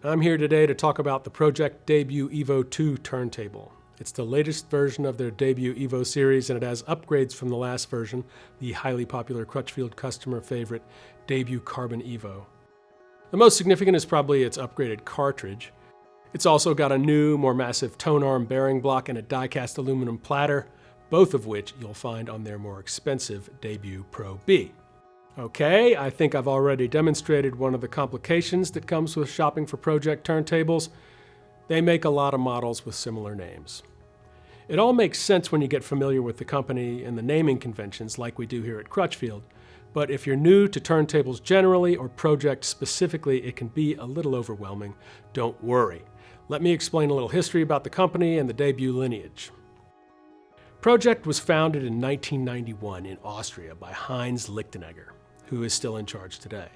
I'm here today to talk about the Pro-Ject Debut EVO 2 turntable. It's the latest version of their Debut EVO series, and it has upgrades from the last version, the highly popular Crutchfield customer favorite Debut Carbon EVO. The most significant is probably its upgraded cartridge. It's also got a new, more massive tonearm bearing block and a die-cast aluminum platter, both of which you'll find on their more expensive Debut Pro B. Okay, I think I've already demonstrated one of the complications that comes with shopping for Pro-Ject turntables. They make a lot of models with similar names. It all makes sense when you get familiar with the company and the naming conventions like we do here at Crutchfield, but if you're new to turntables generally or Pro-Ject specifically, it can be a little overwhelming. Don't worry. Let me explain a little history about the company and the Debut lineage. Pro-Ject was founded in 1991 in Austria by Heinz Lichtenegger, who is still in charge today.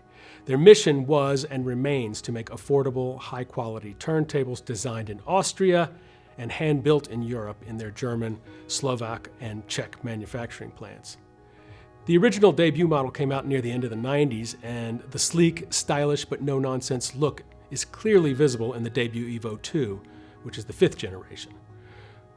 Their mission was and remains to make affordable, high-quality turntables designed in Austria and hand-built in Europe in their German, Slovak, and Czech manufacturing plants. The original Debut model came out near the end of the 90s, and the sleek, stylish, but no-nonsense look is clearly visible in the Debut EVO 2, which is the 5th generation.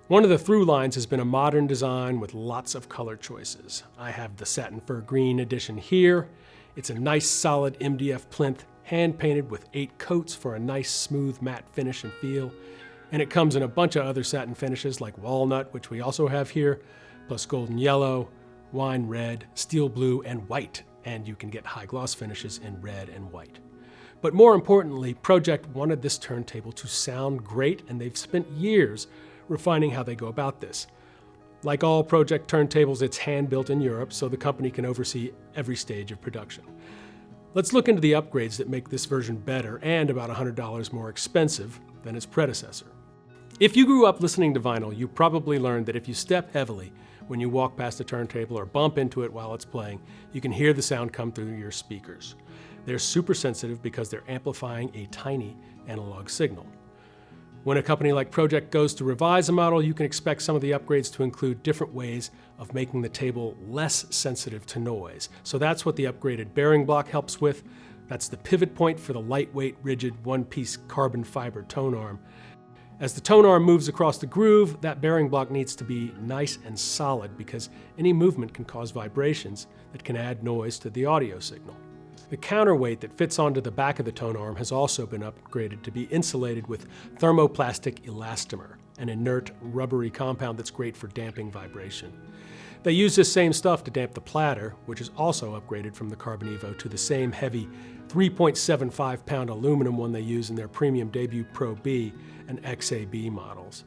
One of the through lines has been a modern design with lots of color choices. I have the satin fur green edition here. It's a nice solid MDF plinth, hand-painted with 8 coats for a nice smooth matte finish and feel. And it comes in a bunch of other satin finishes like walnut, which we also have here, plus golden yellow, wine red, steel blue, and white. And you can get high gloss finishes in red and white. But more importantly, Pro-Ject wanted this turntable to sound great, and they've spent years refining how they go about this. Like all Pro-Ject turntables, it's hand-built in Europe, so the company can oversee every stage of production. Let's look into the upgrades that make this version better and about $100 more expensive than its predecessor. If you grew up listening to vinyl, you probably learned that if you step heavily when you walk past a turntable or bump into it while it's playing, you can hear the sound come through your speakers. They're super sensitive because they're amplifying a tiny analog signal. When a company like Pro-Ject goes to revise a model, you can expect some of the upgrades to include different ways of making the table less sensitive to noise. So that's what the upgraded bearing block helps with. That's the pivot point for the lightweight, rigid, one-piece carbon fiber tonearm. As the tonearm moves across the groove, that bearing block needs to be nice and solid because any movement can cause vibrations that can add noise to the audio signal. The counterweight that fits onto the back of the tonearm has also been upgraded to be insulated with thermoplastic elastomer, an inert, rubbery compound that's great for damping vibration. They use this same stuff to damp the platter, which is also upgraded from the Carbon EVO to the same heavy 3.75-pound aluminum one they use in their premium Debut Pro B and XAB models.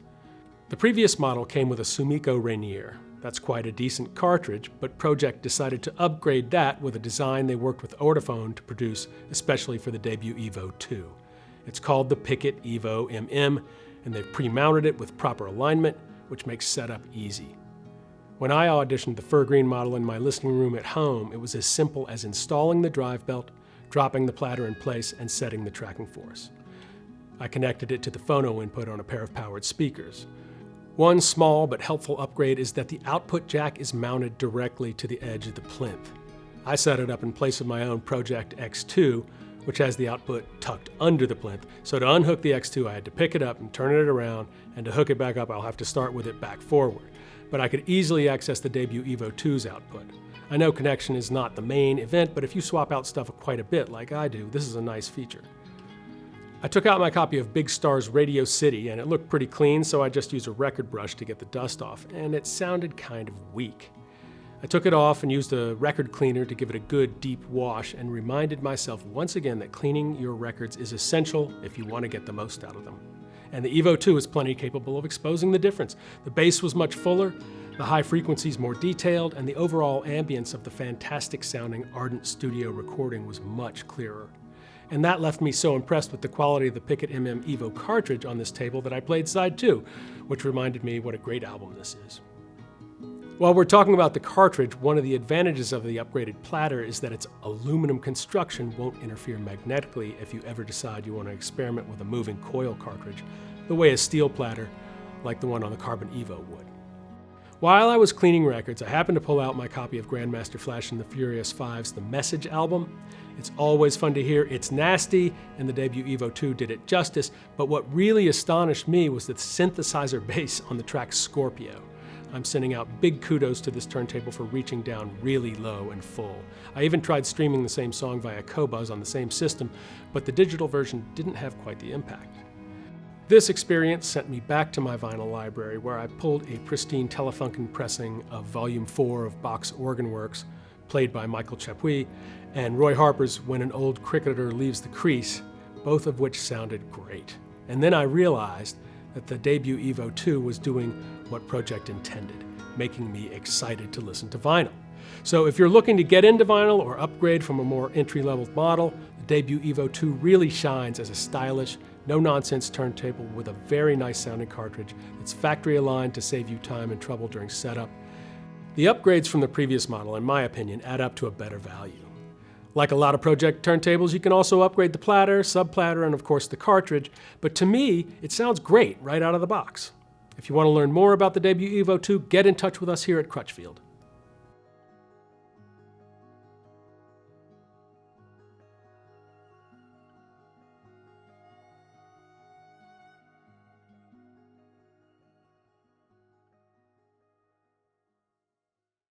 The previous model came with a Sumiko Rainier. That's quite a decent cartridge, but Pro-Ject decided to upgrade that with a design they worked with Ortophone to produce, especially for the Debut EVO 2. It's called the Pick It EVO MM, and they've pre-mounted it with proper alignment, which makes setup easy. When I auditioned the fur green model in my listening room at home, it was as simple as installing the drive belt, dropping the platter in place, and setting the tracking force. I connected it to the phono input on a pair of powered speakers. One small but helpful upgrade is that the output jack is mounted directly to the edge of the plinth. I set it up in place of my own Pro-Ject X2, which has the output tucked under the plinth. So to unhook the X2, I had to pick it up and turn it around, and to hook it back up, I'll have to start with it back forward. But I could easily access the Debut EVO 2's output. I know connection is not the main event, but if you swap out stuff quite a bit like I do, this is a nice feature. I took out my copy of Big Star's Radio City, and it looked pretty clean, so I just used a record brush to get the dust off, and it sounded kind of weak. I took it off and used a record cleaner to give it a good deep wash and reminded myself once again that cleaning your records is essential if you want to get the most out of them. And the EVO 2 is plenty capable of exposing the difference. The bass was much fuller, the high frequencies more detailed, and the overall ambience of the fantastic sounding Ardent studio recording was much clearer. And that left me so impressed with the quality of the Pick It MM EVO cartridge on this table that I played side 2, which reminded me what a great album this is. While we're talking about the cartridge, one of the advantages of the upgraded platter is that its aluminum construction won't interfere magnetically if you ever decide you want to experiment with a moving coil cartridge, the way a steel platter, like the one on the Carbon EVO, would. While I was cleaning records, I happened to pull out my copy of Grandmaster Flash and the Furious Five's The Message album. It's always fun to hear. It's nasty, and the Debut EVO 2 did it justice, but what really astonished me was the synthesizer bass on the track Scorpio. I'm sending out big kudos to this turntable for reaching down really low and full. I even tried streaming the same song via Qobuz on the same system, but the digital version didn't have quite the impact. This experience sent me back to my vinyl library, where I pulled a pristine Telefunken pressing of Volume 4 of Bach's Organ Works, played by Michael Chapuis, and Roy Harper's When an Old Cricketer Leaves the Crease, both of which sounded great. And then I realized that the Debut EVO 2 was doing what Pro-Ject intended, making me excited to listen to vinyl. So if you're looking to get into vinyl or upgrade from a more entry-level model, the Debut EVO 2 really shines as a stylish, no-nonsense turntable with a very nice sounding cartridge that's factory aligned to save you time and trouble during setup. The upgrades from the previous model, in my opinion, add up to a better value. Like a lot of Pro-Ject turntables, you can also upgrade the platter, sub-platter, and of course the cartridge, but to me, it sounds great right out of the box. If you want to learn more about the Debut EVO 2, get in touch with us here at Crutchfield.